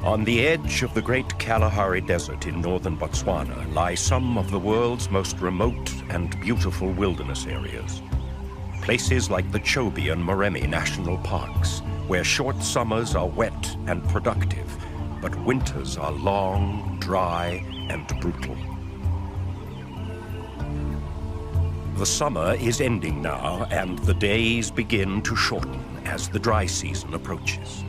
On the edge of the Great Kalahari Desert in northern Botswana lie some of the world's most remote and beautiful wilderness areas. Places like the Chobe and Moremi National Parks, where short summers are wet and productive, but winters are long, dry, and brutal. The summer is ending now, and the days begin to shorten as the dry season approaches.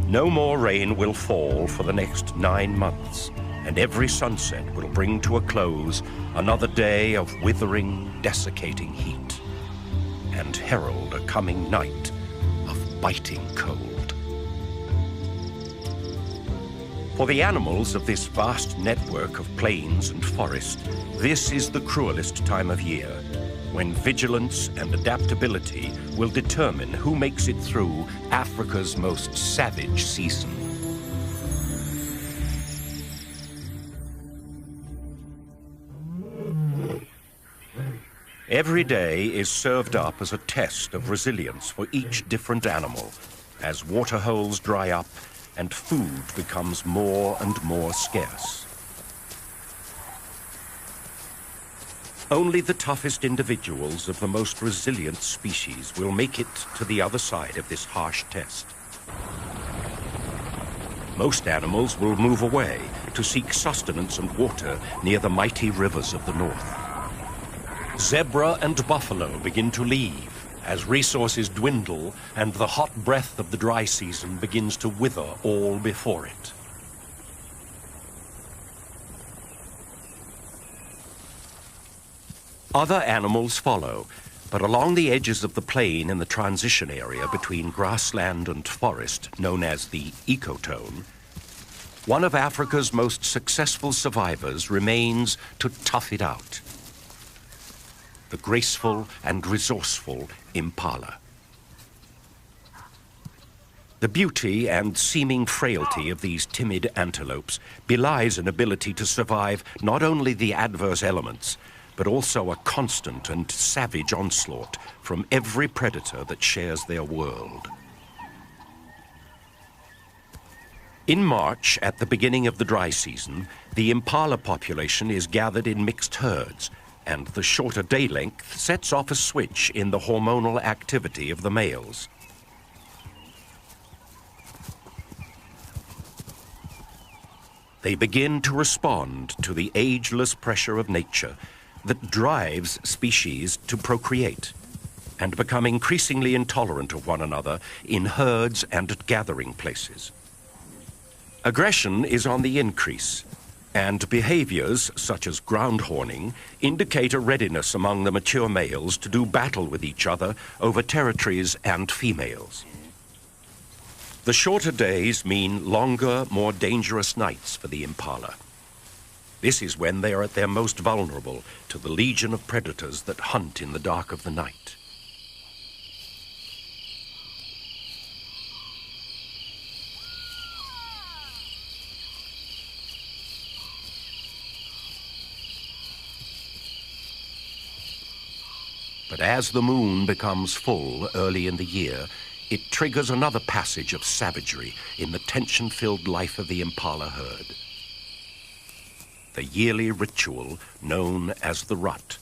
No more rain will fall for the next 9 months, and every sunset will bring to a close another day of withering, desiccating heat, and herald a coming night of biting cold. For the animals of this vast network of plains and forest, this is the cruelest time of year, when vigilance and adaptability will determine who makes it through Africa's most savage season. Every day is served up as a test of resilience for each different animal, as waterholes dry up and food becomes more and more scarce. Only the toughest individuals of the most resilient species will make it to the other side of this harsh test. Most animals will move away to seek sustenance and water near the mighty rivers of the north. Zebra and buffalo begin to leave as resources dwindle and the hot breath of the dry season begins to wither all before it. Other animals follow, but along the edges of the plain in the transition area between grassland and forest, known as the ecotone, one of Africa's most successful survivors remains to tough it out. The graceful and resourceful impala. The beauty and seeming frailty of these timid antelopes belies an ability to survive not only the adverse elements, but also a constant and savage onslaught from every predator that shares their world. In March, at the beginning of the dry season, the impala population is gathered in mixed herds, and the shorter day length sets off a switch in the hormonal activity of the males. They begin to respond to the ageless pressure of nature that drives species to procreate and become increasingly intolerant of one another in herds and at gathering places. Aggression is on the increase, and behaviors such as ground horning indicate a readiness among the mature males to do battle with each other over territories and females. The shorter days mean longer, more dangerous nights for the impala. This is when they are at their most vulnerable to the legion of predators that hunt in the dark of the night. But as the moon becomes full early in the year, it triggers another passage of savagery in the tension-filled life of the impala herd. The yearly ritual known as the rut.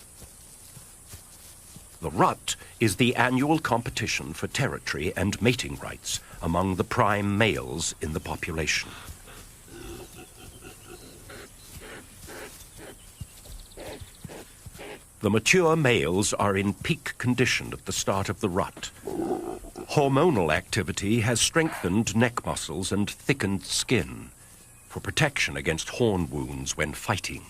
The rut is the annual competition for territory and mating rights among the prime males in the population. The mature males are in peak condition at the start of the rut. Hormonal activity has strengthened neck muscles and thickened skin for protection against horn wounds when fighting.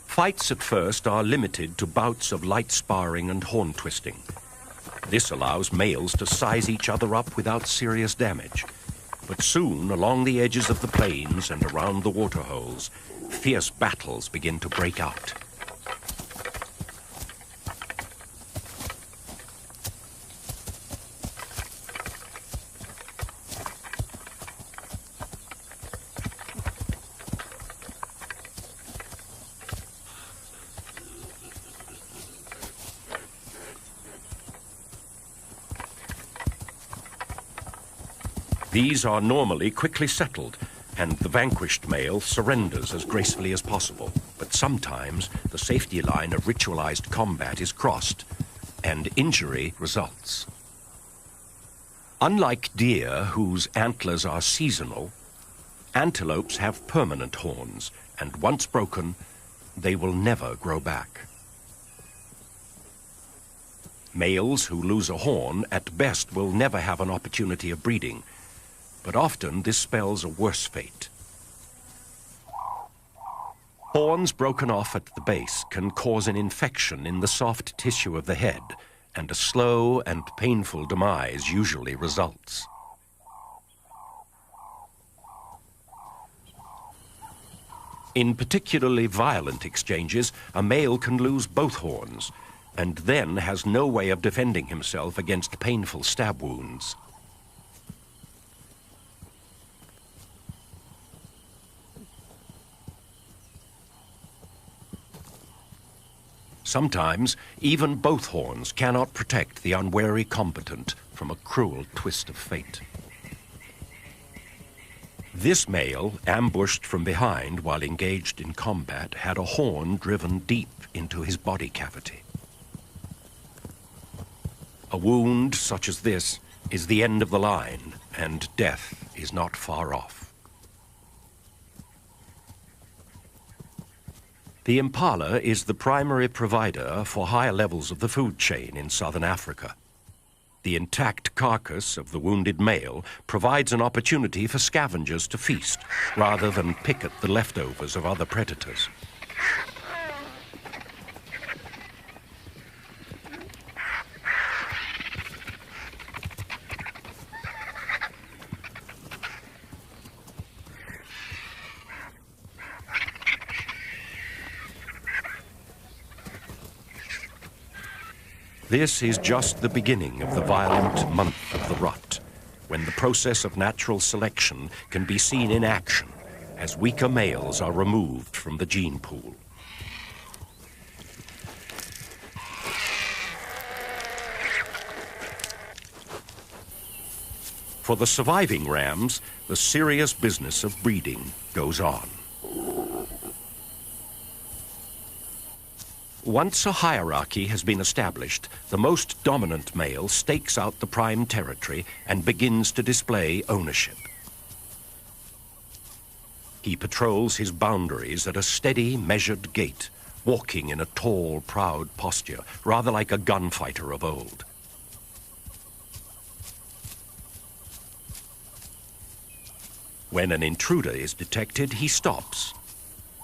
Fights at first are limited to bouts of light sparring and horn twisting. This allows males to size each other up without serious damage. But soon, along the edges of the plains and around the waterholes, fierce battles begin to break out. These are normally quickly settled, and the vanquished male surrenders as gracefully as possible. But sometimes the safety line of ritualized combat is crossed, and injury results. Unlike deer, whose antlers are seasonal, antelopes have permanent horns, and once broken, they will never grow back. Males who lose a horn at best will never have an opportunity of breeding, but often this spells a worse fate. Horns broken off at the base can cause an infection in the soft tissue of the head, and a slow and painful demise usually results. In particularly violent exchanges, a male can lose both horns, and then has no way of defending himself against painful stab wounds. Sometimes, even both horns cannot protect the unwary combatant from a cruel twist of fate. This male, ambushed from behind while engaged in combat, had a horn driven deep into his body cavity. A wound such as this is the end of the line, and death is not far off. The impala is the primary provider for higher levels of the food chain in southern Africa. The intact carcass of the wounded male provides an opportunity for scavengers to feast, rather than pick at the leftovers of other predators. This is just the beginning of the violent month of the rut, when the process of natural selection can be seen in action as weaker males are removed from the gene pool. For the surviving rams, the serious business of breeding goes on. Once a hierarchy has been established, the most dominant male stakes out the prime territory and begins to display ownership. He patrols his boundaries at a steady, measured gait, walking in a tall, proud posture, rather like a gunfighter of old. When an intruder is detected, he stops,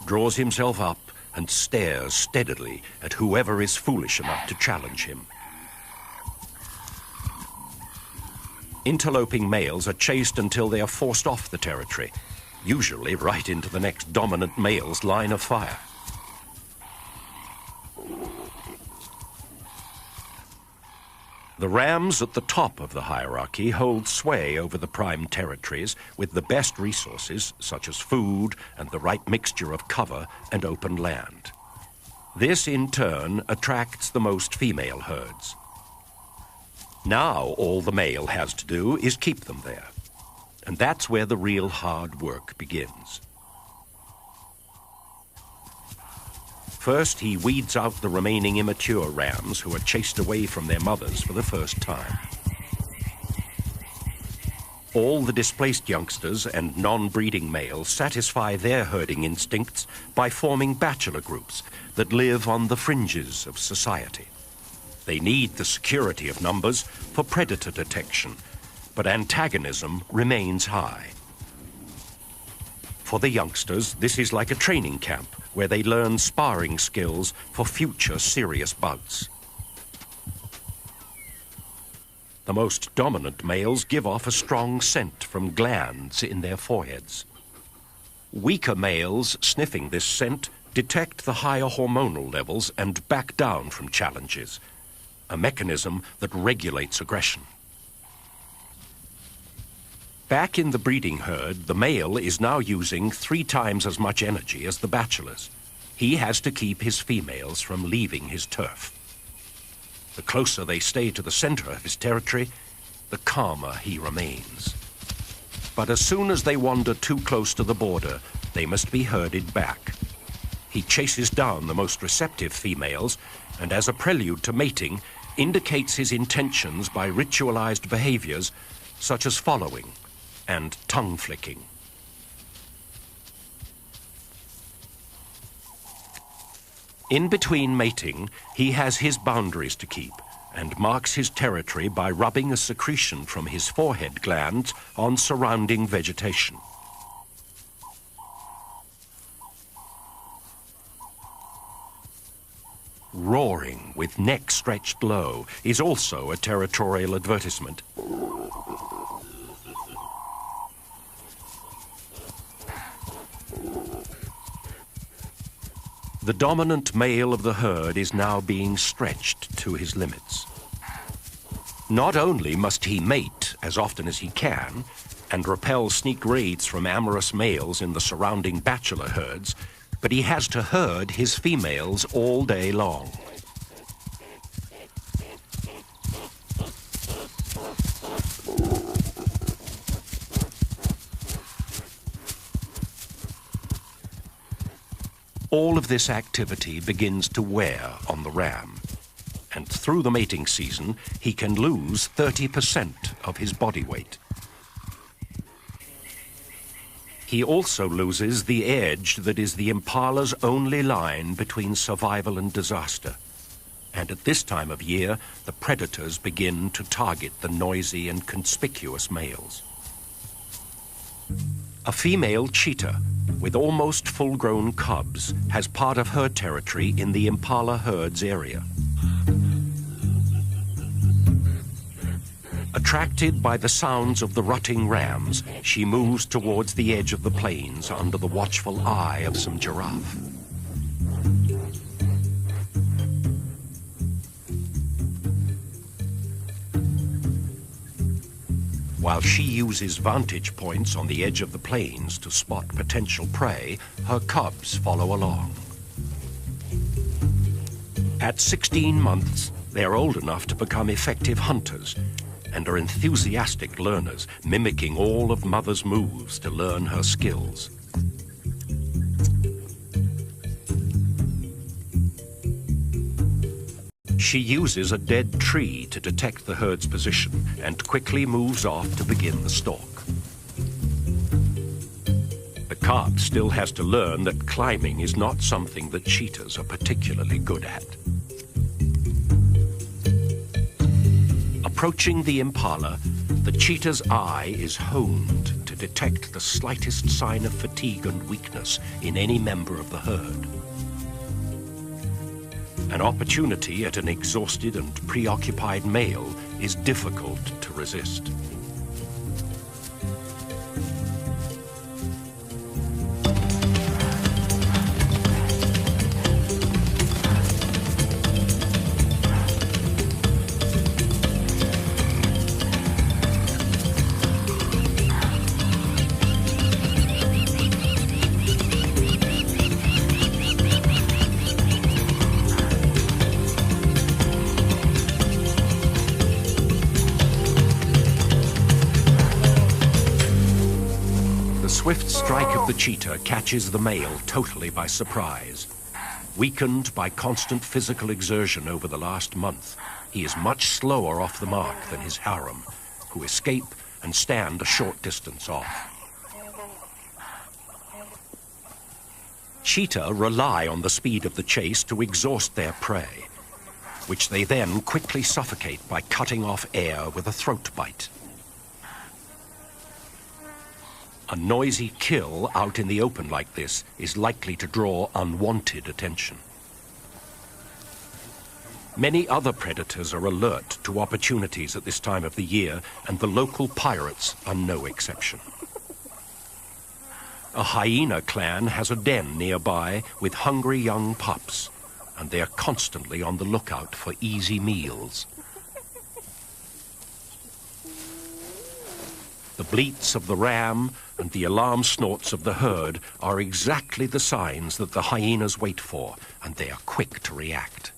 draws himself up, and stares steadily at whoever is foolish enough to challenge him. Interloping males are chased until they are forced off the territory, usually right into the next dominant male's line of fire. The rams at the top of the hierarchy hold sway over the prime territories with the best resources, such as food and the right mixture of cover and open land. This, in turn, attracts the most female herds. Now all the male has to do is keep them there, and that's where the real hard work begins. First, he weeds out the remaining immature rams who are chased away from their mothers for the first time. All the displaced youngsters and non-breeding males satisfy their herding instincts by forming bachelor groups that live on the fringes of society. They need the security of numbers for predator detection, but antagonism remains high. For the youngsters, this is like a training camp where they learn sparring skills for future serious bouts. The most dominant males give off a strong scent from glands in their foreheads. Weaker males sniffing this scent detect the higher hormonal levels and back down from challenges, a mechanism that regulates aggression. Back in the breeding herd, the male is now using 3 times as much energy as the bachelors. He has to keep his females from leaving his turf. The closer they stay to the center of his territory, the calmer he remains. But as soon as they wander too close to the border, they must be herded back. He chases down the most receptive females, and as a prelude to mating, indicates his intentions by ritualized behaviors such as following and tongue flicking. In between mating, he has his boundaries to keep and marks his territory by rubbing a secretion from his forehead glands on surrounding vegetation. Roaring with neck stretched low is also a territorial advertisement. The dominant male of the herd is now being stretched to his limits. Not only must he mate as often as he can and repel sneak raids from amorous males in the surrounding bachelor herds, but he has to herd his females all day long. All of this activity begins to wear on the ram, and through the mating season, he can lose 30% of his body weight. He also loses the edge that is the impala's only line between survival and disaster. And at this time of year, the predators begin to target the noisy and conspicuous males. A female cheetah with almost full-grown cubs has part of her territory in the impala herd's area. Attracted by the sounds of the rutting rams, she moves towards the edge of the plains under the watchful eye of some giraffe. While she uses vantage points on the edge of the plains to spot potential prey, her cubs follow along. At 16 months, they are old enough to become effective hunters and are enthusiastic learners, mimicking all of Mother's moves to learn her skills. She uses a dead tree to detect the herd's position and quickly moves off to begin the stalk. The cub still has to learn that climbing is not something that cheetahs are particularly good at. Approaching the impala, the cheetah's eye is honed to detect the slightest sign of fatigue and weakness in any member of the herd. An opportunity at an exhausted and preoccupied male is difficult to resist. The swift strike of the cheetah catches the male totally by surprise. Weakened by constant physical exertion over the last month, he is much slower off the mark than his harem, who escape and stand a short distance off. Cheetah rely on the speed of the chase to exhaust their prey, which they then quickly suffocate by cutting off air with a throat bite. A noisy kill out in the open like this is likely to draw unwanted attention. Many other predators are alert to opportunities at this time of the year, and the local pirates are no exception. A hyena clan has a den nearby with hungry young pups, and they are constantly on the lookout for easy meals. The bleats of the ram and the alarm snorts of the herd are exactly the signs that the hyenas wait for, and they are quick to react.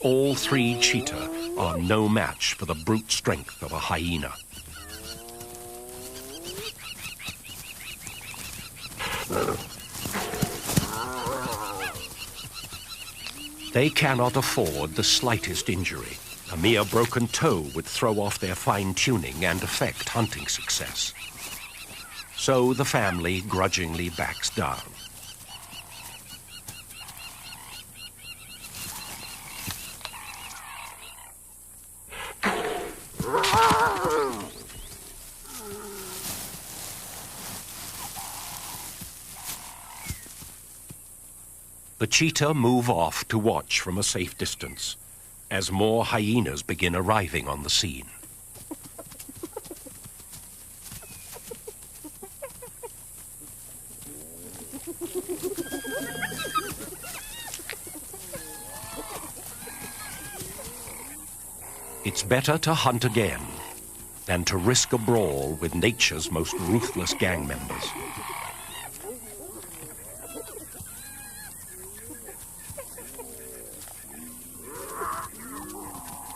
All three cheetah are no match for the brute strength of a hyena. They cannot afford the slightest injury. A mere broken toe would throw off their fine-tuning and affect hunting success. So the family grudgingly backs down. The cheetah move off to watch from a safe distance as more hyenas begin arriving on the scene. It's better to hunt again than to risk a brawl with nature's most ruthless gang members.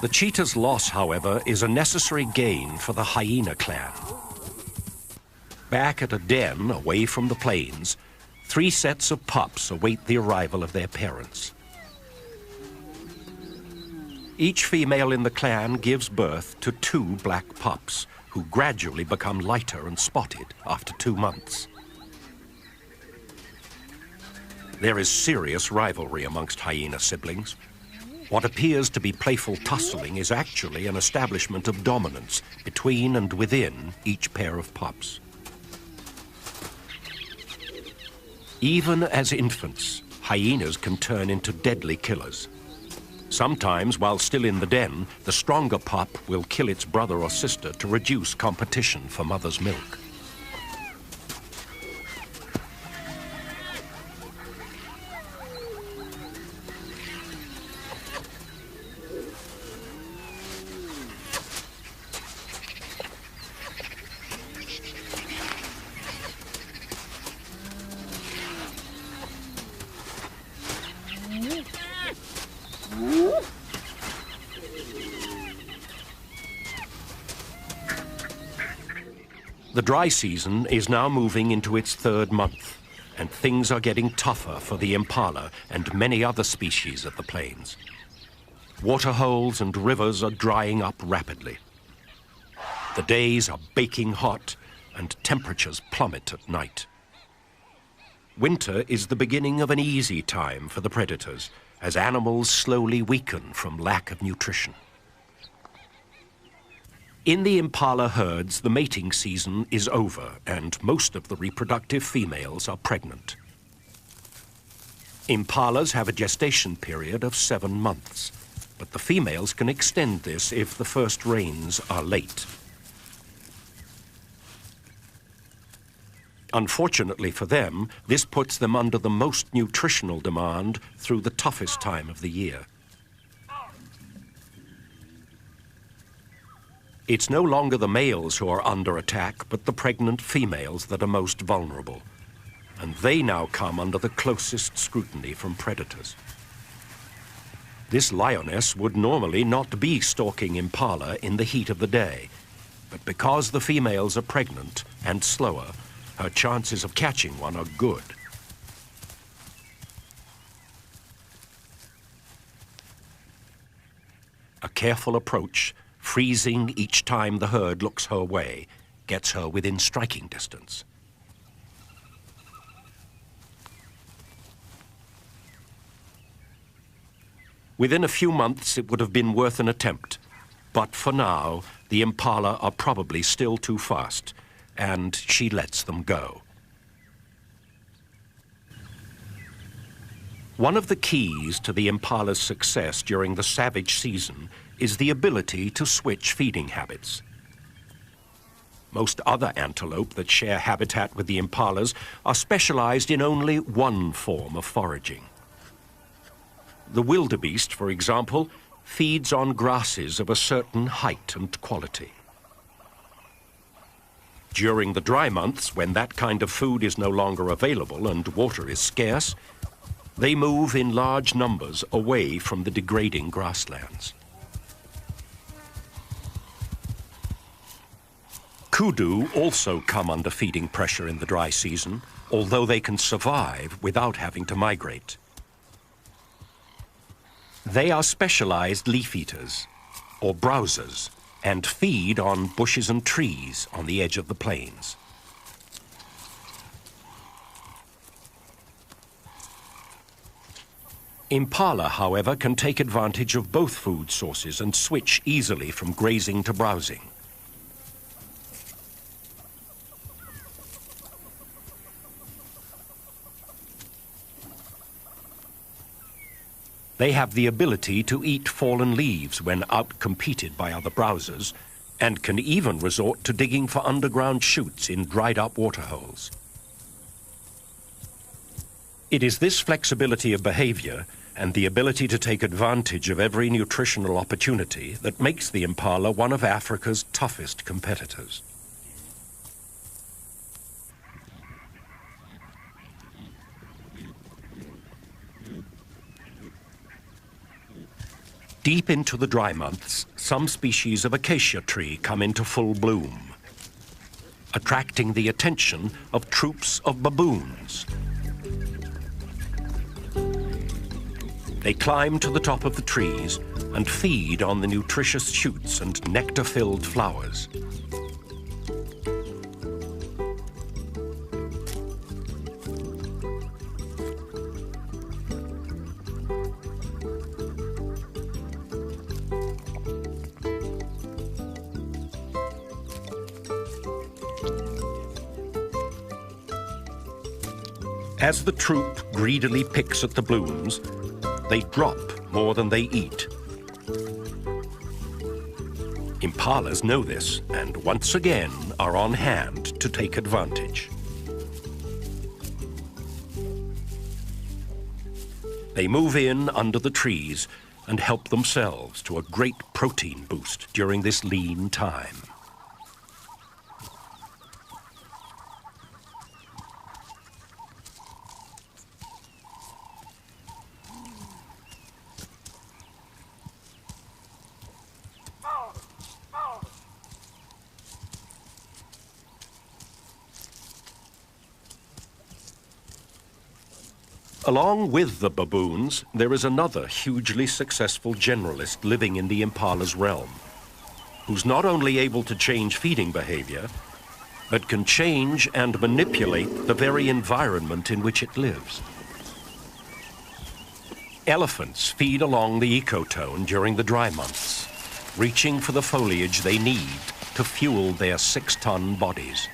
The cheetah's loss, however, is a necessary gain for the hyena clan. Back at a den away from the plains, 3 sets of pups await the arrival of their parents. Each female in the clan gives birth to 2 black pups, who gradually become lighter and spotted after 2 months. There is serious rivalry amongst hyena siblings. What appears to be playful tussling is actually an establishment of dominance between and within each pair of pups. Even as infants, hyenas can turn into deadly killers. Sometimes, while still in the den, the stronger pup will kill its brother or sister to reduce competition for mother's milk. The dry season is now moving into its 3rd month, and things are getting tougher for the impala and many other species of the plains. Waterholes and rivers are drying up rapidly. The days are baking hot, and temperatures plummet at night. Winter is the beginning of an easy time for the predators, as animals slowly weaken from lack of nutrition. In the impala herds, the mating season is over, and most of the reproductive females are pregnant. Impalas have a gestation period of 7 months, but the females can extend this if the first rains are late. Unfortunately for them, this puts them under the most nutritional demand through the toughest time of the year. It's no longer the males who are under attack, but the pregnant females that are most vulnerable. And they now come under the closest scrutiny from predators. This lioness would normally not be stalking impala in the heat of the day, but because the females are pregnant and slower, her chances of catching one are good. A careful approach, freezing each time the herd looks her way, gets her within striking distance. Within a few months, it would have been worth an attempt. But for now, the impala are probably still too fast, and she lets them go. One of the keys to the impala's success during the savage season is the ability to switch feeding habits. Most other antelope that share habitat with the impalas are specialized in only one form of foraging. The wildebeest, for example, feeds on grasses of a certain height and quality. During the dry months, when that kind of food is no longer available and water is scarce, they move in large numbers away from the degrading grasslands. kudu also come under feeding pressure in the dry season, although they can survive without having to migrate. They are specialized leaf eaters, or browsers, and feed on bushes and trees on the edge of the plains. Impala, however, can take advantage of both food sources and switch easily from grazing to browsing. They have the ability to eat fallen leaves when outcompeted by other browsers, and can even resort to digging for underground chutes in dried-up waterholes. It is this flexibility of behavior and the ability to take advantage of every nutritional opportunity that makes the impala one of Africa's toughest competitors. Deep into the dry months, some species of acacia tree come into full bloom, attracting the attention of troops of baboons. They climb to the top of the trees and feed on the nutritious shoots and nectar-filled flowers. As the troop greedily picks at the blooms, they drop more than they eat. Impalas know this and once again are on hand to take advantage. They move in under the trees and help themselves to a great protein boost during this lean time. Along with the baboons, there is another hugely successful generalist living in the impala's realm, who's not only able to change feeding behavior, but can change and manipulate the very environment in which it lives. Elephants feed along the ecotone during the dry months, reaching for the foliage they need to fuel their 6-ton bodies.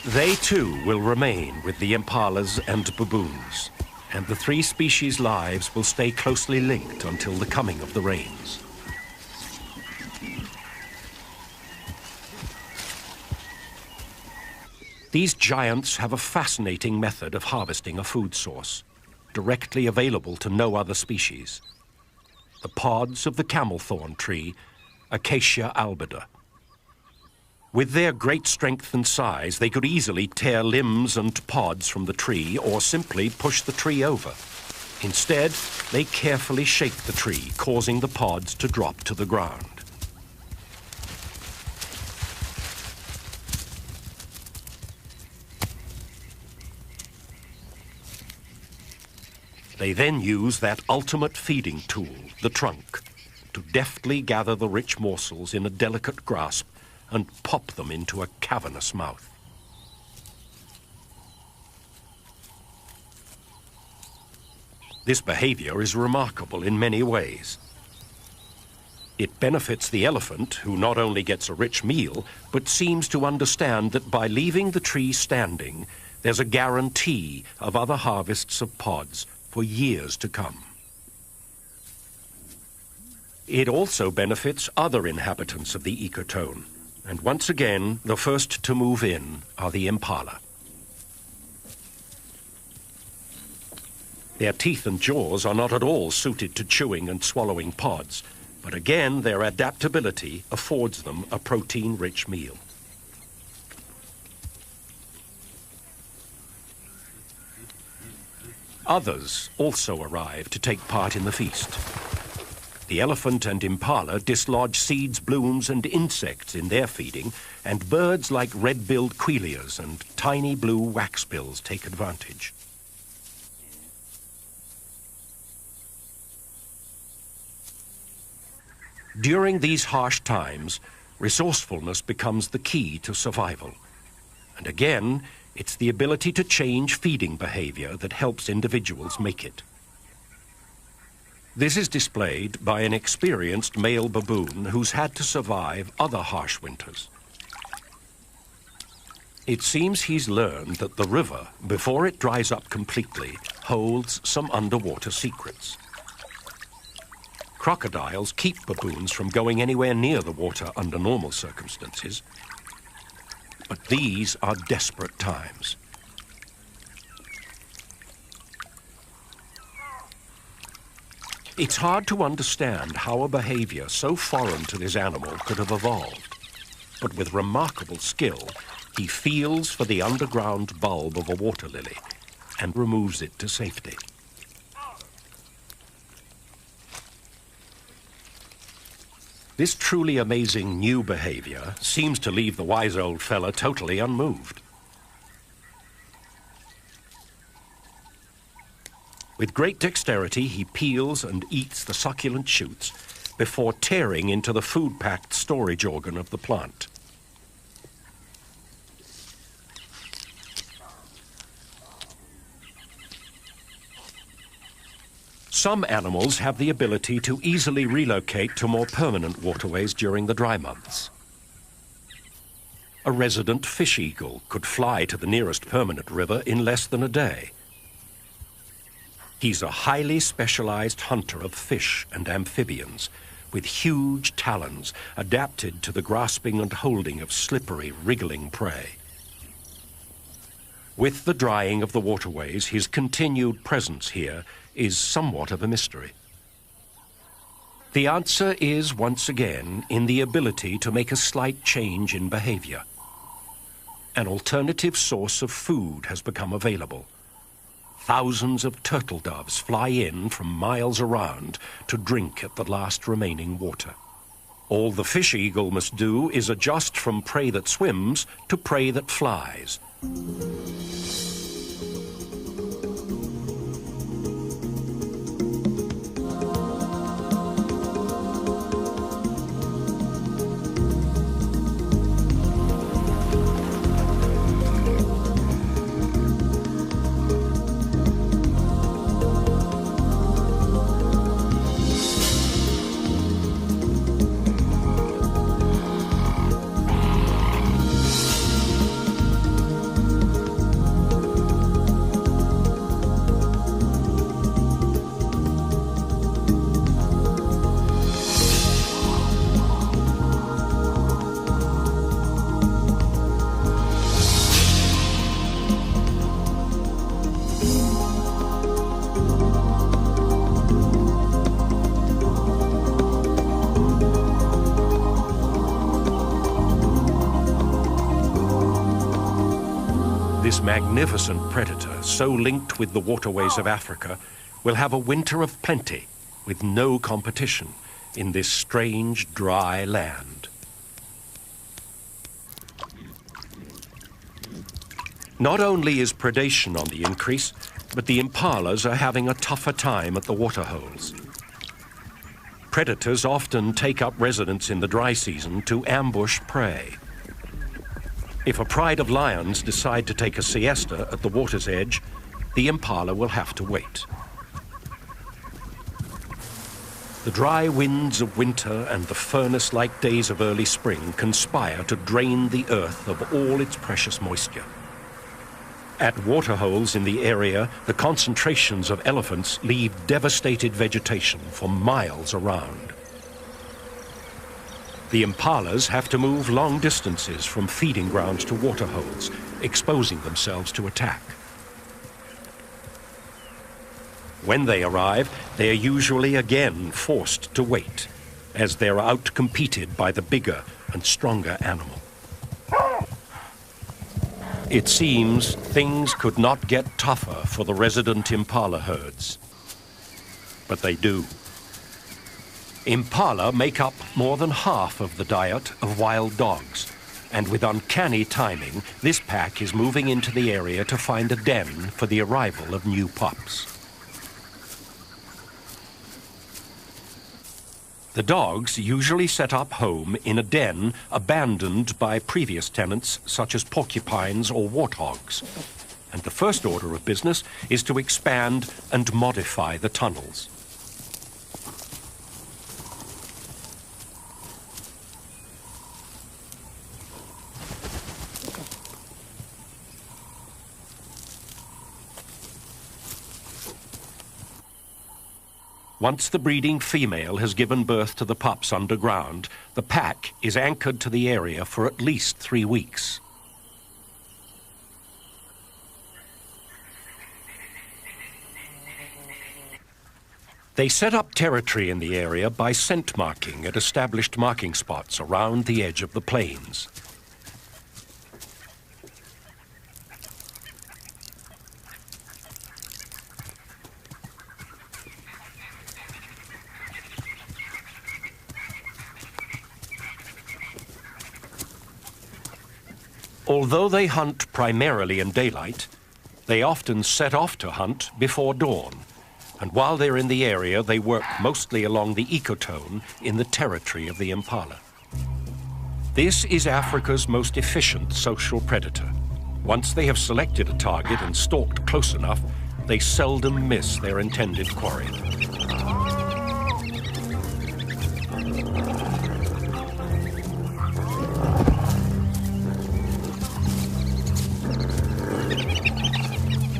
They too will remain with the impalas and baboons, and the three species' lives will stay closely linked until the coming of the rains. These giants have a fascinating method of harvesting a food source, directly available to no other species: the pods of the camel thorn tree, Acacia albida. With their great strength and size, they could easily tear limbs and pods from the tree or simply push the tree over. Instead, they carefully shake the tree, causing the pods to drop to the ground. They then use that ultimate feeding tool, the trunk, to deftly gather the rich morsels in a delicate grasp and pop them into a cavernous mouth. This behavior is remarkable in many ways. It benefits the elephant, who not only gets a rich meal, but seems to understand that by leaving the tree standing, there's a guarantee of other harvests of pods for years to come. It also benefits other inhabitants of the ecotone. And once again, the first to move in are the impala. Their teeth and jaws are not at all suited to chewing and swallowing pods, but again, their adaptability affords them a protein-rich meal. Others also arrive to take part in the feast. The elephant and impala dislodge seeds, blooms, and insects in their feeding, and birds like red-billed quilias and tiny blue waxbills take advantage. During these harsh times, resourcefulness becomes the key to survival. And again, it's the ability to change feeding behavior that helps individuals make it. This is displayed by an experienced male baboon who's had to survive other harsh winters. It seems he's learned that the river, before it dries up completely, holds some underwater secrets. Crocodiles keep baboons from going anywhere near the water under normal circumstances. But these are desperate times. It's hard to understand how a behavior so foreign to this animal could have evolved. But with remarkable skill, he feels for the underground bulb of a water lily and removes it to safety. This truly amazing new behavior seems to leave the wise old fella totally unmoved. With great dexterity, he peels and eats the succulent shoots before tearing into the food-packed storage organ of the plant. Some animals have the ability to easily relocate to more permanent waterways during the dry months. A resident fish eagle could fly to the nearest permanent river in less than a day. He's a highly specialized hunter of fish and amphibians, with huge talons adapted to the grasping and holding of slippery, wriggling prey. With the drying of the waterways, his continued presence here is somewhat of a mystery. The answer is, once again, in the ability to make a slight change in behavior. An alternative source of food has become available. Thousands of turtle doves fly in from miles around to drink at the last remaining water. All the fish eagle must do is adjust from prey that swims to prey that flies. This magnificent predator, so linked with the waterways of Africa, will have a winter of plenty with no competition in this strange, dry land. Not only is predation on the increase, but the impalas are having a tougher time at the waterholes. Predators often take up residence in the dry season to ambush prey. If a pride of lions decide to take a siesta at the water's edge, the impala will have to wait. The dry winds of winter and the furnace-like days of early spring conspire to drain the earth of all its precious moisture. At waterholes in the area, the concentrations of elephants leave devastated vegetation for miles around. The impalas have to move long distances from feeding grounds to waterholes, exposing themselves to attack. When they arrive, they are usually again forced to wait, as they're outcompeted by the bigger and stronger animal. It seems things could not get tougher for the resident impala herds. But they do. Impala make up more than half of the diet of wild dogs, and with uncanny timing, this pack is moving into the area to find a den for the arrival of new pups. The dogs usually set up home in a den abandoned by previous tenants such as porcupines or warthogs. And the first order of business is to expand and modify the tunnels. Once the breeding female has given birth to the pups underground, the pack is anchored to the area for at least 3 weeks. They set up territory in the area by scent marking at established marking spots around the edge of the plains. Although they hunt primarily in daylight, they often set off to hunt before dawn, and while they're in the area, they work mostly along the ecotone in the territory of the impala. This is Africa's most efficient social predator. Once they have selected a target and stalked close enough, they seldom miss their intended quarry.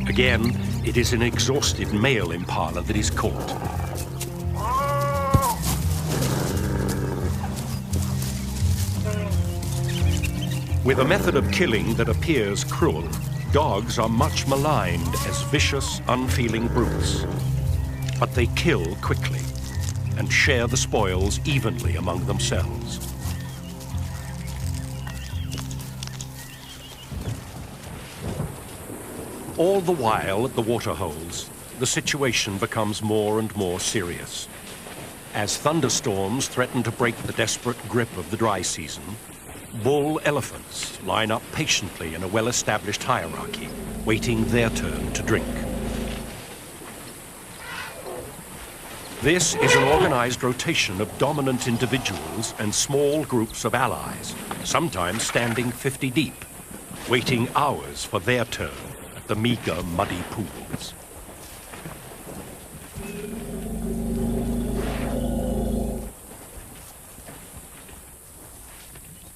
Again, it is an exhausted male impala that is caught. With a method of killing that appears cruel, dogs are much maligned as vicious, unfeeling brutes. But they kill quickly and share the spoils evenly among themselves. All the while at the waterholes, the situation becomes more and more serious. As thunderstorms threaten to break the desperate grip of the dry season, bull elephants line up patiently in a well-established hierarchy, waiting their turn to drink. This is an organized rotation of dominant individuals and small groups of allies, sometimes standing 50 deep, waiting hours for their turn. The meager, muddy pools.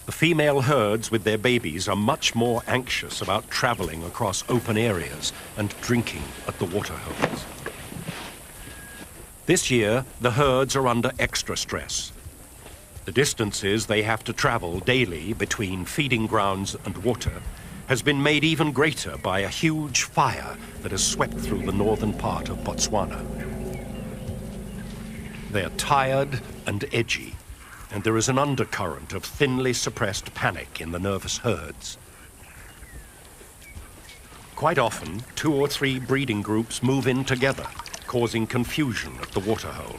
The female herds with their babies are much more anxious about traveling across open areas and drinking at the waterholes. This year, the herds are under extra stress. The distances they have to travel daily between feeding grounds and water has been made even greater by a huge fire that has swept through the northern part of Botswana. They're tired and edgy, and there is an undercurrent of thinly suppressed panic in the nervous herds. Quite often, 2 or 3 breeding groups move in together, causing confusion at the waterhole.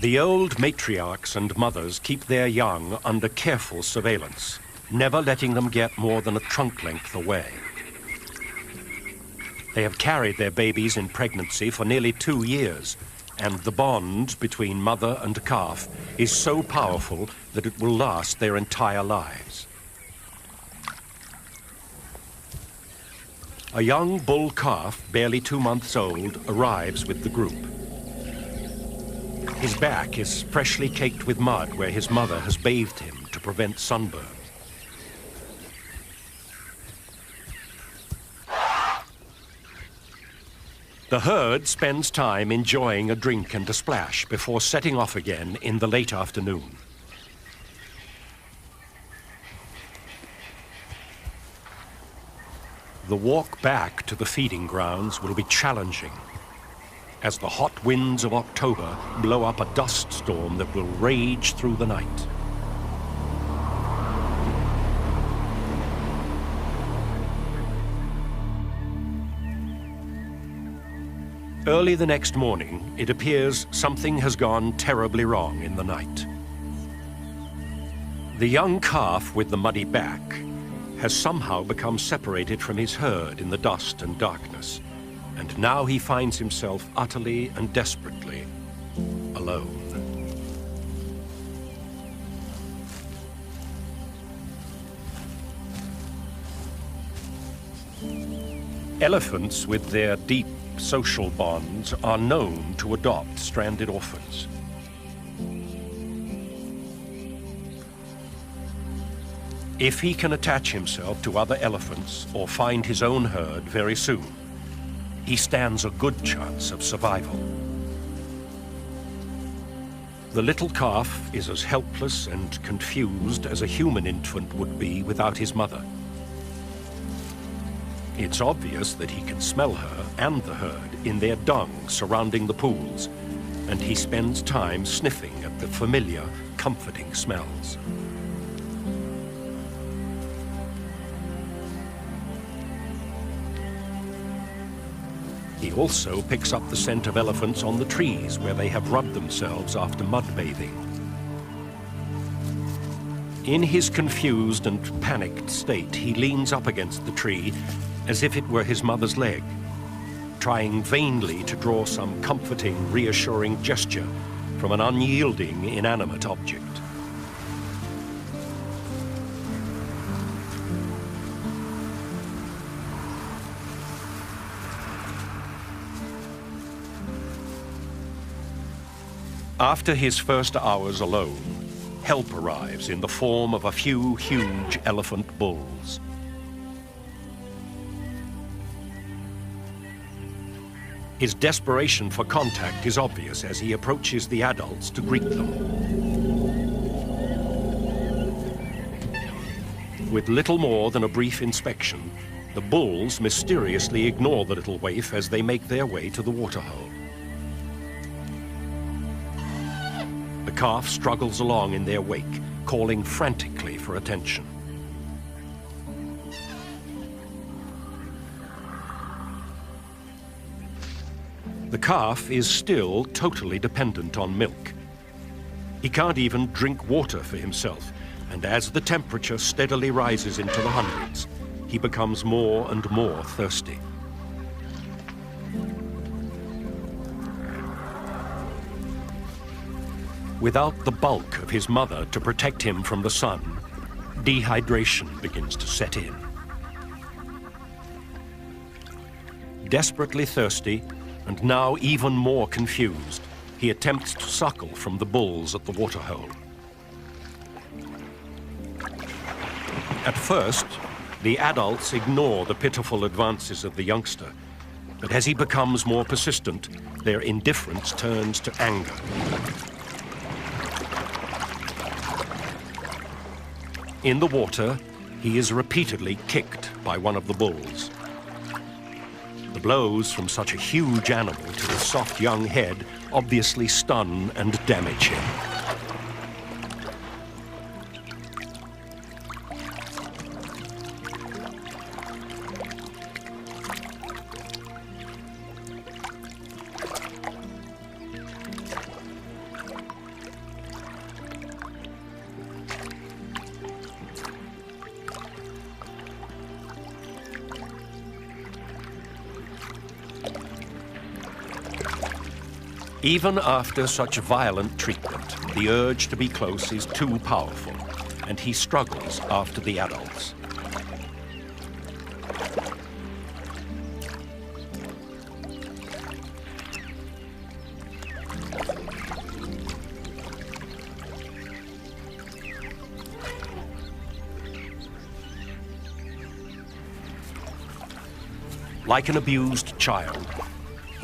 The old matriarchs and mothers keep their young under careful surveillance, never letting them get more than a trunk length away. They have carried their babies in pregnancy for nearly 2 years, and the bond between mother and calf is so powerful that it will last their entire lives. A young bull calf, barely 2 months old, arrives with the group. His back is freshly caked with mud where his mother has bathed him to prevent sunburn. The herd spends time enjoying a drink and a splash before setting off again in the late afternoon. The walk back to the feeding grounds will be challenging, as the hot winds of October blow up a dust storm that will rage through the night. Early the next morning, it appears something has gone terribly wrong in the night. The young calf with the muddy back has somehow become separated from his herd in the dust and darkness, and now he finds himself utterly and desperately alone. Elephants, with their deep social bonds, are known to adopt stranded orphans. If he can attach himself to other elephants or find his own herd very soon, he stands a good chance of survival. The little calf is as helpless and confused as a human infant would be without his mother. It's obvious that he can smell her and the herd in their dung surrounding the pools, and he spends time sniffing at the familiar, comforting smells. He also picks up the scent of elephants on the trees where they have rubbed themselves after mud bathing. In his confused and panicked state, he leans up against the tree as if it were his mother's leg, trying vainly to draw some comforting, reassuring gesture from an unyielding, inanimate object. After his first hours alone, help arrives in the form of a few huge elephant bulls. His desperation for contact is obvious as he approaches the adults to greet them. With little more than a brief inspection, the bulls mysteriously ignore the little waif as they make their way to the waterhole. The calf struggles along in their wake, calling frantically for attention. The calf is still totally dependent on milk. He can't even drink water for himself, and as the temperature steadily rises into the hundreds, he becomes more and more thirsty. Without the bulk of his mother to protect him from the sun, dehydration begins to set in. Desperately thirsty, and now even more confused, he attempts to suckle from the bulls at the waterhole. At first, the adults ignore the pitiful advances of the youngster, but as he becomes more persistent, their indifference turns to anger. In the water, he is repeatedly kicked by one of the bulls. The blows from such a huge animal to the soft young head obviously stun and damage him. Even after such violent treatment, the urge to be close is too powerful, and he struggles after the adults. Like an abused child,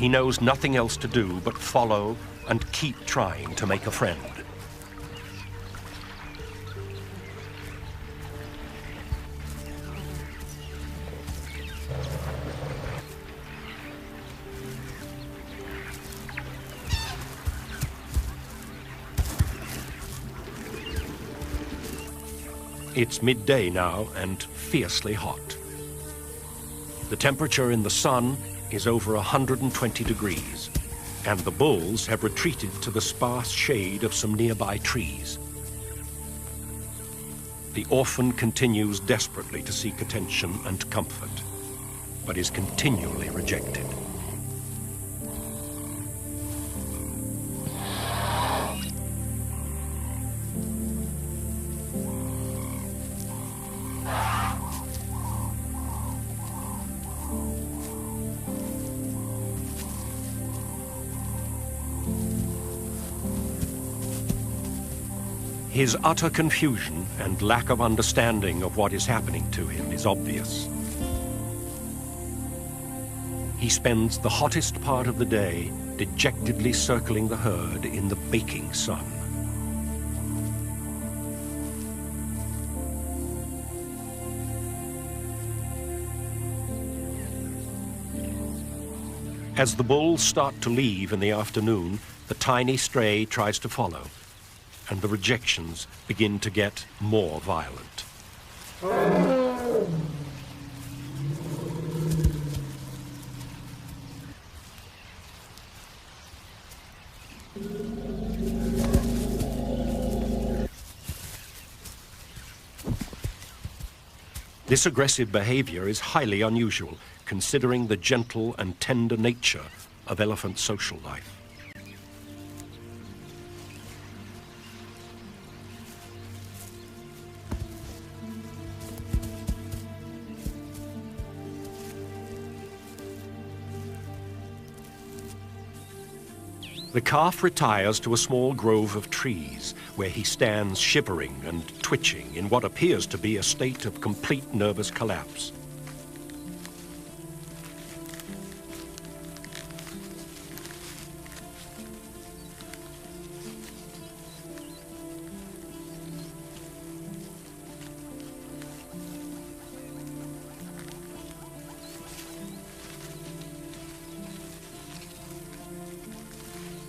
he knows nothing else to do but follow and keep trying to make a friend. It's midday now and fiercely hot. The temperature in the sun is over 120 degrees, and the bulls have retreated to the sparse shade of some nearby trees. The orphan continues desperately to seek attention and comfort, but is continually rejected. His utter confusion and lack of understanding of what is happening to him is obvious. He spends the hottest part of the day dejectedly circling the herd in the baking sun. As the bulls start to leave in the afternoon, the tiny stray tries to follow, and the rejections begin to get more violent. This aggressive behavior is highly unusual, considering the gentle and tender nature of elephant social life. The calf retires to a small grove of trees, where he stands shivering and twitching in what appears to be a state of complete nervous collapse.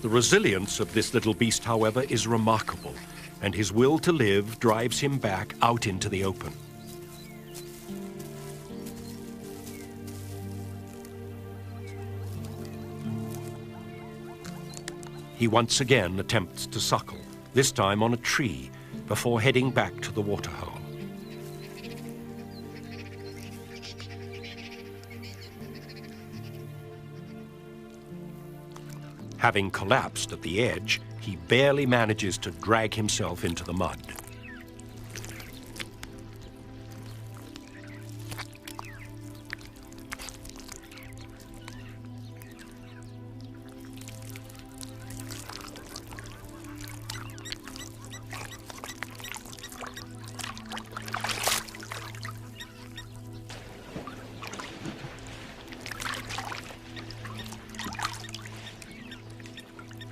The resilience of this little beast, however, is remarkable, and his will to live drives him back out into the open. He once again attempts to suckle, this time on a tree, before heading back to the waterhole. Having collapsed at the edge, he barely manages to drag himself into the mud.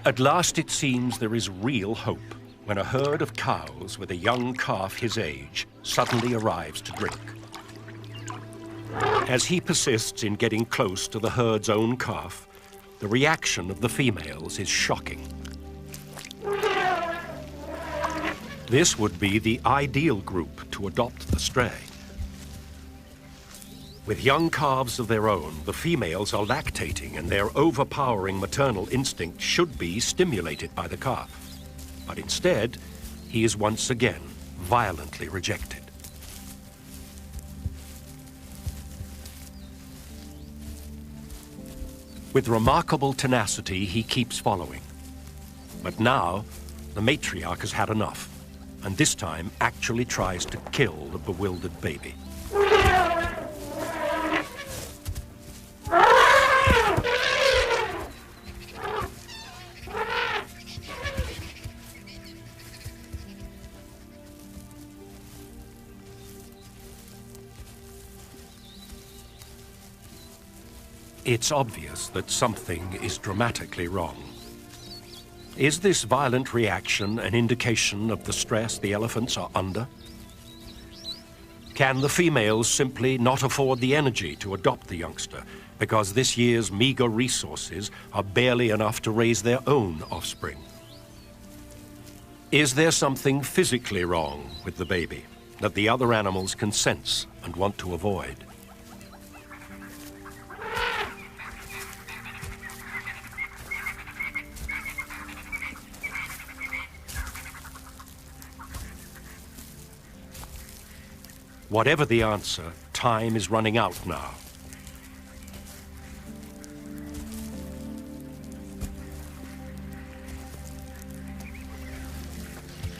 At last, it seems there is real hope when a herd of cows with a young calf his age suddenly arrives to drink. As he persists in getting close to the herd's own calf, the reaction of the females is shocking. This would be the ideal group to adopt the stray. With young calves of their own, the females are lactating, and their overpowering maternal instinct should be stimulated by the calf. But instead, he is once again violently rejected. With remarkable tenacity, he keeps following. But now, the matriarch has had enough, and this time actually tries to kill the bewildered baby. It's obvious that something is dramatically wrong. Is this violent reaction an indication of the stress the elephants are under? Can the females simply not afford the energy to adopt the youngster because this year's meager resources are barely enough to raise their own offspring? Is there something physically wrong with the baby that the other animals can sense and want to avoid? Whatever the answer, time is running out now.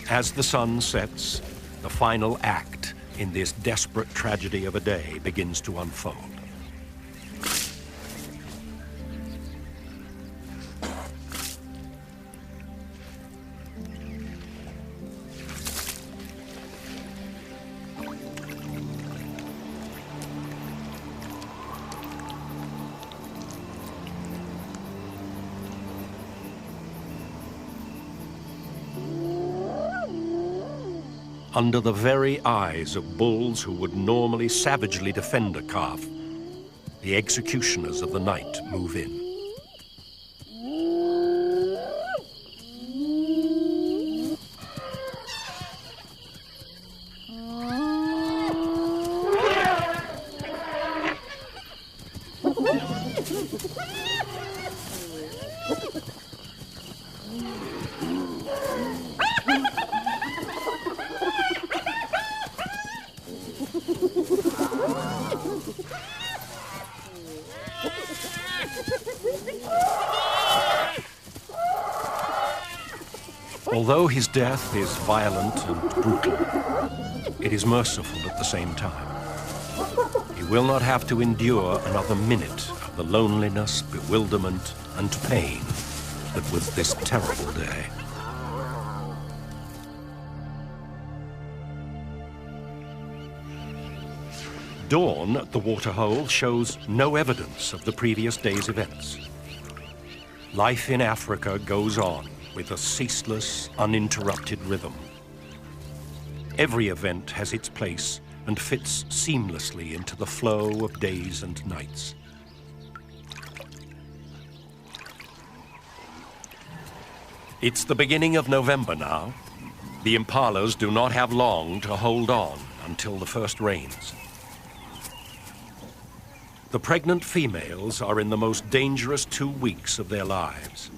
As the sun sets, the final act in this desperate tragedy of a day begins to unfold. Under the very eyes of bulls who would normally savagely defend a calf, the executioners of the night move in. Although his death is violent and brutal, it is merciful at the same time. He will not have to endure another minute of the loneliness, bewilderment, and pain that was this terrible day. Dawn at the waterhole shows no evidence of the previous day's events. Life in Africa goes on with a ceaseless, uninterrupted rhythm. Every event has its place and fits seamlessly into the flow of days and nights. It's the beginning of November now. The impalas do not have long to hold on until the first rains. The pregnant females are in the most dangerous 2 weeks of their lives.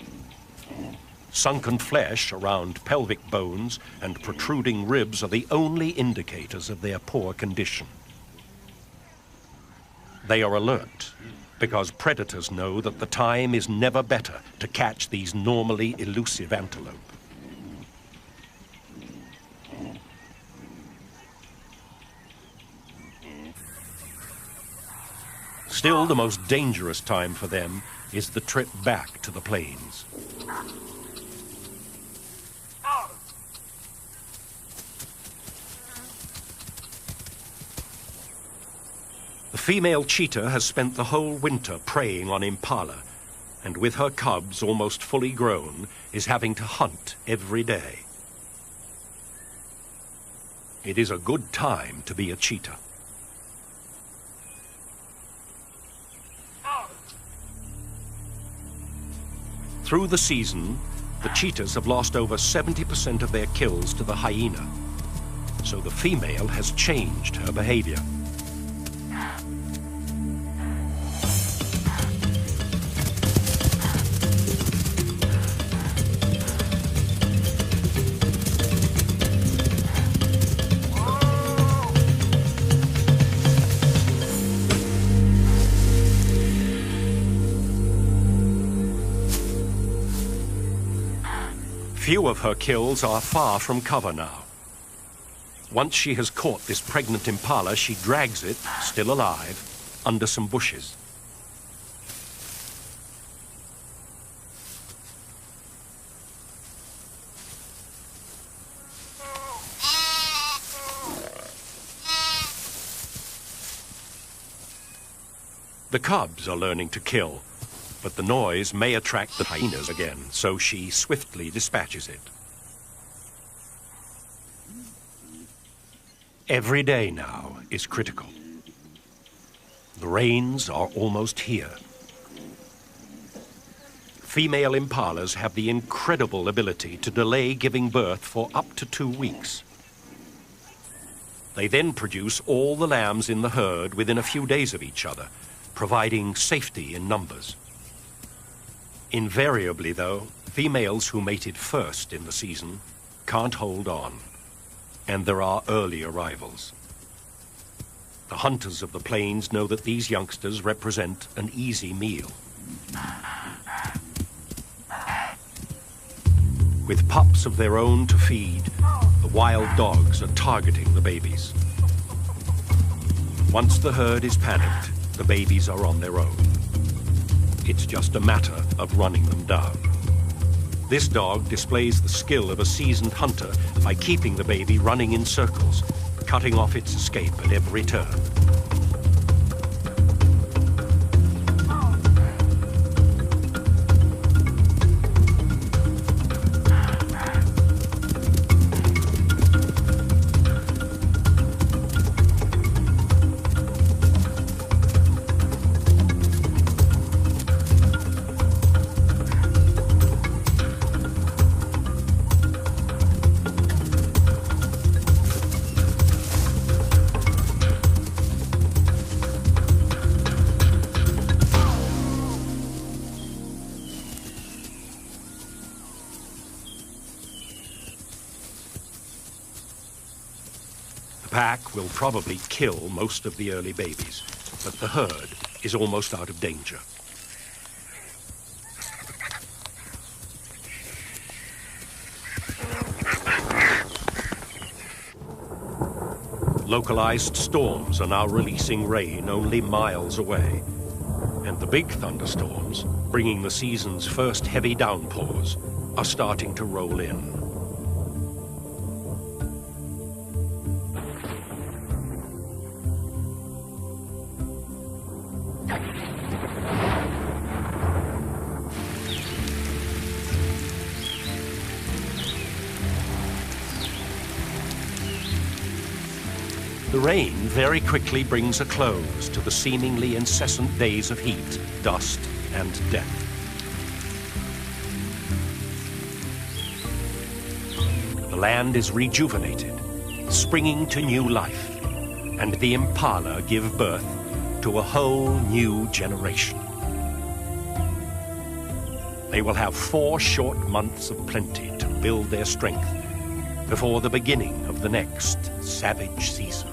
Sunken flesh around pelvic bones and protruding ribs are the only indicators of their poor condition. They are alert because predators know that the time is never better to catch these normally elusive antelope. Still, the most dangerous time for them is the trip back to the plains. The female cheetah has spent the whole winter preying on impala, and with her cubs almost fully grown, is having to hunt every day. It is a good time to be a cheetah. Through the season, the cheetahs have lost over 70% of their kills to the hyena, so the female has changed her behavior. Few of her kills are far from cover now. Once she has caught this pregnant impala, she drags it, still alive, under some bushes. The cubs are learning to kill, but the noise may attract the hyenas again, so she swiftly dispatches it. Every day now is critical. The rains are almost here. Female impalas have the incredible ability to delay giving birth for up to 2 weeks. They then produce all the lambs in the herd within a few days of each other, providing safety in numbers. Invariably, though, females who mated first in the season can't hold on, and there are early arrivals. The hunters of the plains know that these youngsters represent an easy meal. With pups of their own to feed, the wild dogs are targeting the babies. Once the herd is panicked, the babies are on their own. It's just a matter of running them down. This dog displays the skill of a seasoned hunter by keeping the baby running in circles, cutting off its escape at every turn. The pack will probably kill most of the early babies, but the herd is almost out of danger. Localized storms are now releasing rain only miles away, and the big thunderstorms, bringing the season's first heavy downpours, are starting to roll in. The rain very quickly brings a close to the seemingly incessant days of heat, dust, and death. The land is rejuvenated, springing to new life, and the impala give birth to a whole new generation. They will have 4 short months of plenty to build their strength before the beginning of the next savage season.